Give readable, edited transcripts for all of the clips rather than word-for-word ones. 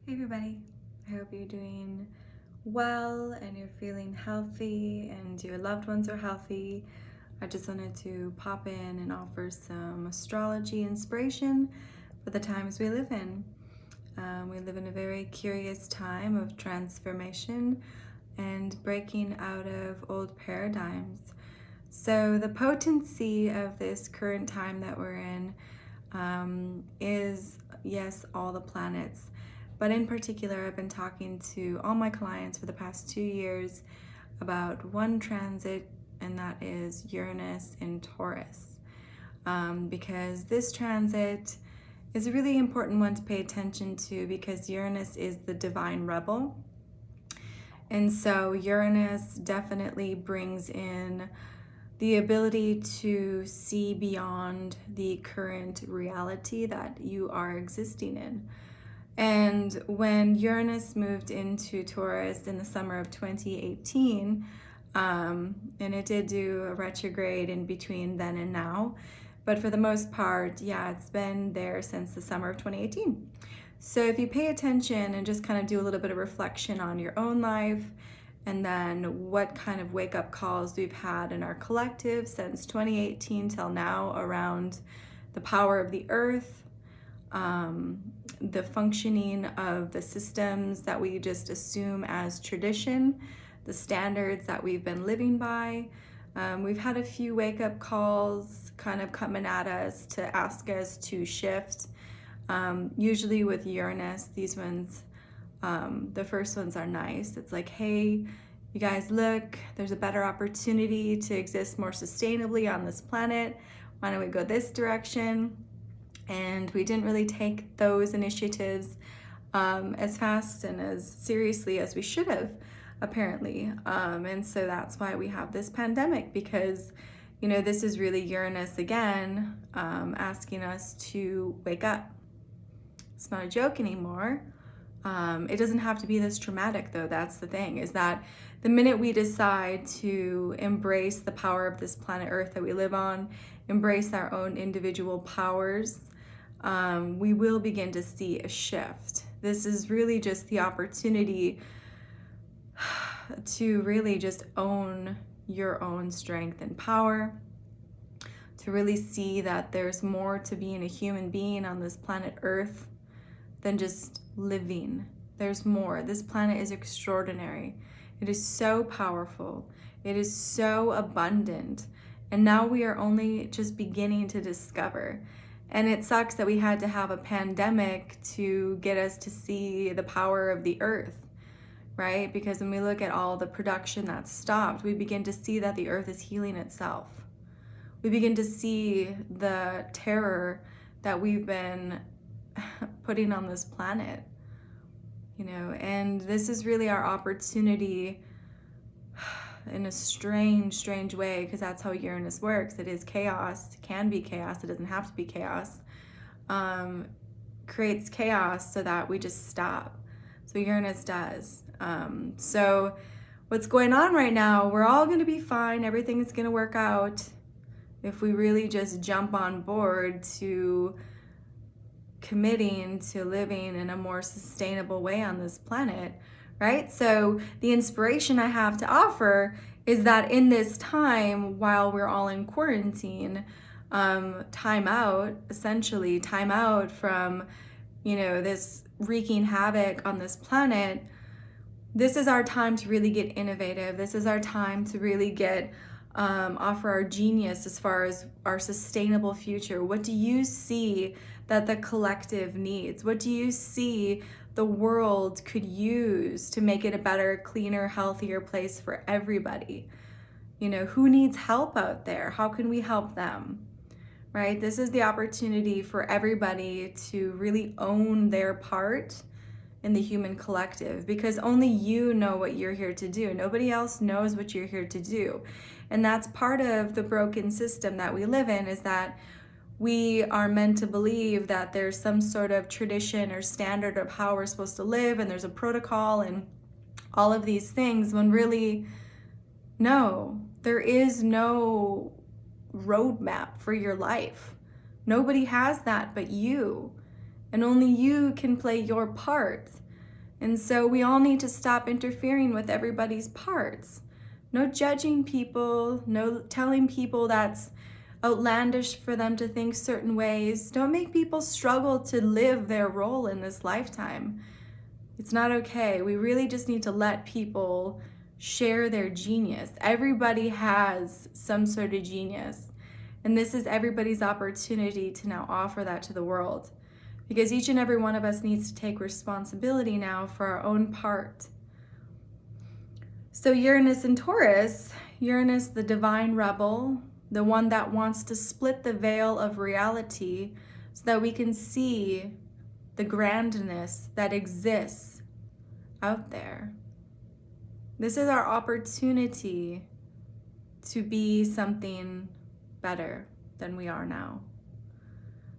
Hey everybody, I hope you're doing well and you're feeling healthy and your loved ones are healthy. I just wanted to pop in and offer some astrology inspiration for the times we live in. We live in a very curious time of transformation and breaking out of old paradigms. So, the potency of this current time that we're in is, yes, all the planets. But in particular, I've been talking to all my clients for the past 2 years about one transit, and that is Uranus in Taurus. Because this transit is a really important one to pay attention to because Uranus is the divine rebel. And so Uranus definitely brings in the ability to see beyond the current reality that you are existing in. And when Uranus moved into Taurus in the summer of 2018, and it did do a retrograde in between then and now, but for the most part, yeah, it's been there since the summer of 2018. So if you pay attention and just kind of do a little bit of reflection on your own life, and then what kind of wake-up calls we've had in our collective since 2018 till now around the power of the earth, the functioning of the systems that we just assume as tradition, the standards that we've been living by. We've had a few wake-up calls kind of coming at us to ask us to shift. Usually with Uranus, these ones, the first ones are nice. It's like, hey, you guys, look, there's a better opportunity to exist more sustainably on this planet. Why don't we go this direction? And we didn't really take those initiatives as fast and as seriously as we should have, apparently. And so that's why we have this pandemic, because, you know, this is really Uranus again asking us to wake up. It's not a joke anymore. It doesn't have to be this traumatic, though. That's the thing, is that the minute we decide to embrace the power of this planet Earth that we live on, embrace our own individual powers, we will begin to see a shift. This is really just the opportunity to really just own your own strength and power, to really see that there's more to being a human being on this planet Earth than just living. There's more. This planet is extraordinary. It is so powerful. It is so abundant. And now we are only just beginning to discover. And it sucks that we had to have a pandemic to get us to see the power of the earth, right? Because when we look at all the production that's stopped, we begin to see that the earth is healing itself. We begin to see the terror that we've been putting on this planet, you know, and this is really our opportunity in a strange way, because that's how Uranus works. It is chaos, can be chaos, it doesn't have to be chaos. Creates chaos so that we just stop. So Uranus does. So what's going on right now, we're all going to be fine. Everything's going to work out if we really just jump on board to committing to living in a more sustainable way on this planet, right? So the inspiration I have to offer is that in this time, while we're all in quarantine, time out from, you know, this wreaking havoc on this planet. This is our time to really get innovative. This is our time to really get offer our genius as far as our sustainable future. What do you see that the collective needs? What do you see the world could use to make it a better, cleaner, healthier place for everybody? You know, who needs help out there? How can we help them? Right? This is the opportunity for everybody to really own their part in the human collective, because only you know what you're here to do. Nobody else knows what you're here to do. And that's part of the broken system that we live in, is that we are meant to believe that there's some sort of tradition or standard of how we're supposed to live, and there's a protocol and all of these things, when really, no, there is no roadmap for your life. Nobody has that but you. And only you can play your part. And so we all need to stop interfering with everybody's parts. No judging people, no telling people that's outlandish for them to think certain ways. Don't make people struggle to live their role in this lifetime. It's not okay. We really just need to let people share their genius. Everybody has some sort of genius. And this is everybody's opportunity to now offer that to the world. Because each and every one of us needs to take responsibility now for our own part. So Uranus and Taurus, Uranus, the divine rebel, the one that wants to split the veil of reality so that we can see the grandness that exists out there. This is our opportunity to be something better than we are now.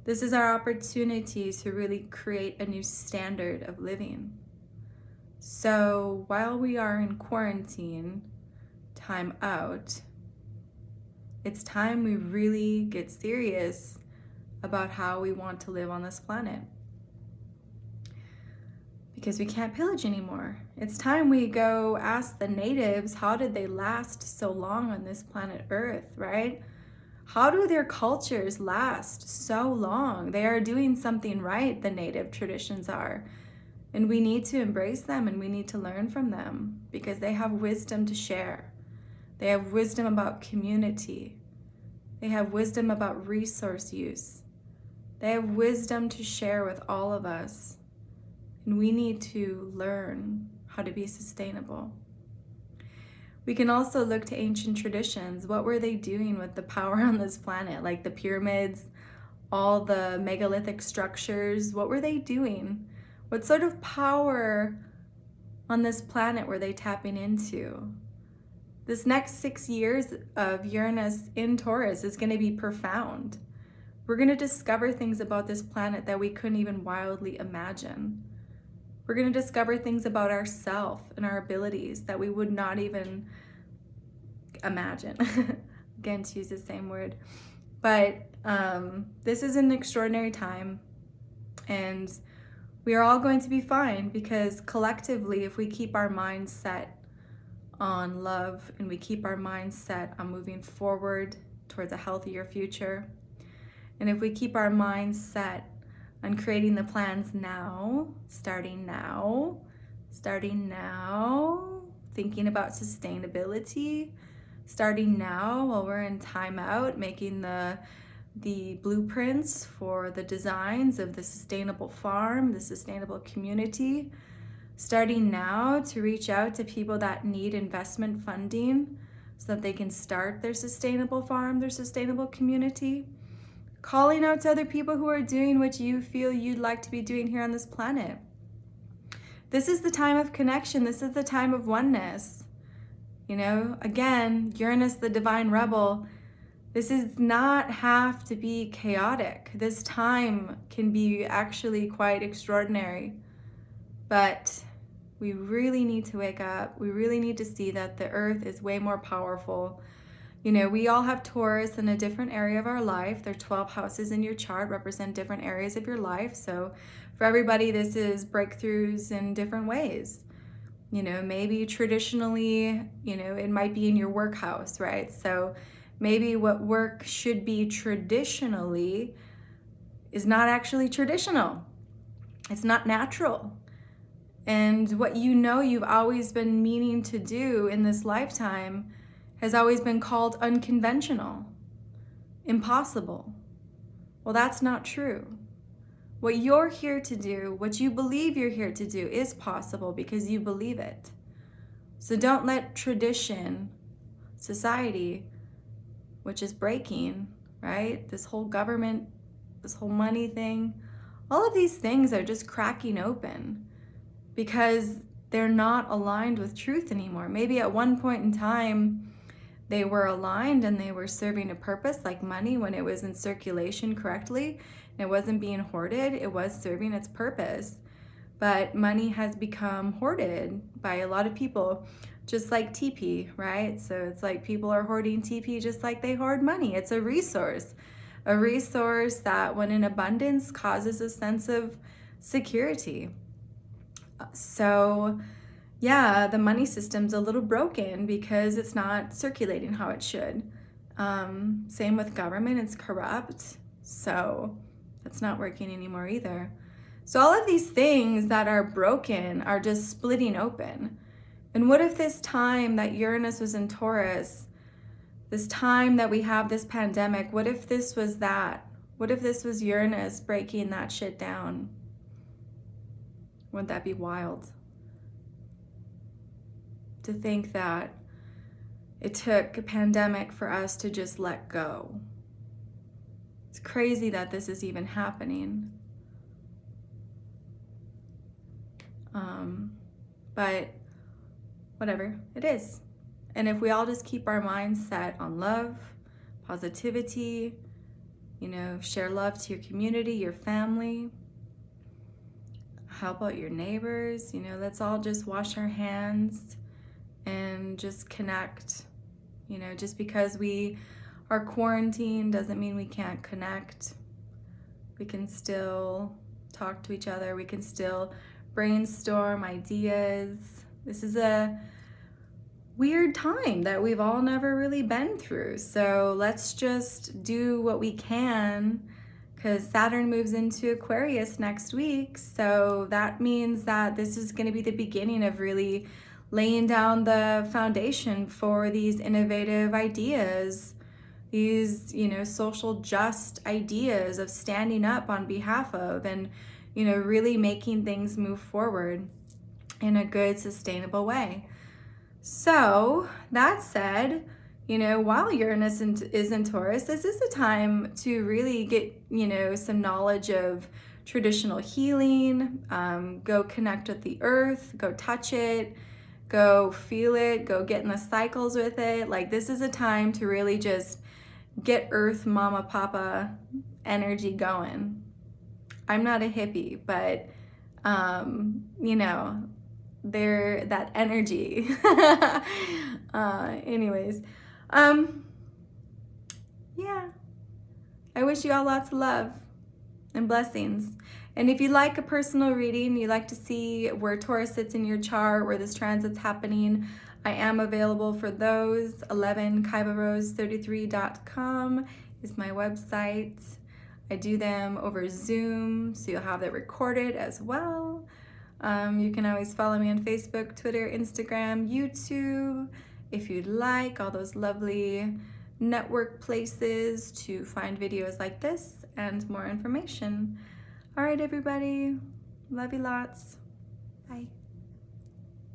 This is our opportunity to really create a new standard of living. So while we are in quarantine, time out, it's time we really get serious about how we want to live on this planet. Because we can't pillage anymore. It's time we go ask the natives, how did they last so long on this planet Earth, right? How do their cultures last so long? They are doing something right, the native traditions are. And we need to embrace them and we need to learn from them because they have wisdom to share. They have wisdom about community. They have wisdom about resource use. They have wisdom to share with all of us. And we need to learn how to be sustainable. We can also look to ancient traditions. What were they doing with the power on this planet? Like the pyramids, all the megalithic structures. What were they doing? What sort of power on this planet were they tapping into? This next 6 years of Uranus in Taurus is going to be profound. We're going to discover things about this planet that we couldn't even wildly imagine. We're going to discover things about ourselves and our abilities that we would not even imagine. Again, to use the same word. But this is an extraordinary time. And we are all going to be fine because collectively, if we keep our minds set on love and we keep our minds set on moving forward towards a healthier future, and if we keep our minds set on creating the plans now, starting now, thinking about sustainability, starting now while we're in timeout, making the blueprints for the designs of the sustainable farm, the sustainable community, starting now to reach out to people that need investment funding so that they can start their sustainable farm, their sustainable community. Calling out to other people who are doing what you feel you'd like to be doing here on this planet. This is the time of connection. This is the time of oneness. You know, again, Uranus, the divine rebel, this does not have to be chaotic. This time can be actually quite extraordinary. But we really need to wake up. We really need to see that the earth is way more powerful. You know, we all have Taurus in a different area of our life. There are 12 houses in your chart, represent different areas of your life. So for everybody, this is breakthroughs in different ways. You know, maybe traditionally, you know, it might be in your work house, right? So maybe what work should be traditionally is not actually traditional. It's not natural. And what you know you've always been meaning to do in this lifetime has always been called unconventional, impossible. Well, that's not true. What you're here to do, what you believe you're here to do is possible because you believe it. So don't let tradition, society, which is breaking, right? This whole government, this whole money thing, all of these things are just cracking open because they're not aligned with truth anymore. Maybe at one point in time, they were aligned and they were serving a purpose, like money, when it was in circulation correctly. It wasn't being hoarded, it was serving its purpose. But money has become hoarded by a lot of people, just like TP, right? So it's like people are hoarding TP just like they hoard money. It's a resource that when in abundance causes a sense of security. So yeah, the money system's a little broken because it's not circulating how it should. Same with government, it's corrupt. So that's not working anymore either. So all of these things that are broken are just splitting open. And what if this time that Uranus was in Taurus, this time that we have this pandemic, what if this was that? What if this was Uranus breaking that shit down? Wouldn't that be wild? To think that it took a pandemic for us to just let go. It's crazy that this is even happening. But whatever, it is. And if we all just keep our minds set on love, positivity, share love to your community, your family, help out your neighbors, let's all just wash our hands and just connect. Just because we are quarantined doesn't mean we can't connect. We can still talk to each other. We can still brainstorm ideas. This is a weird time that we've all never really been through. So let's just do what we can, because Saturn moves into Aquarius next week. So that means that this is going to be the beginning of really laying down the foundation for these innovative ideas, these, social just ideas of standing up on behalf of and, really making things move forward in a good, sustainable way. So that said, while Uranus is in Taurus, this is the time to really get, some knowledge of traditional healing, go connect with the earth, go touch it, go feel it, go get in the cycles with it. Like, this is a time to really just get earth mama papa energy going. I'm not a hippie, but they're that energy. Anyways, yeah, I wish you all lots of love and blessings. And if you like a personal reading, you like to see where Taurus sits in your chart, where this transit's happening, I am available for those. 11kaivarose33.com is my website. I do them over Zoom, so you'll have that recorded as well. You can always follow me on Facebook, Twitter, Instagram, YouTube, if you'd like, all those lovely network places to find videos like this and more information. All right, everybody. Love you lots. Bye.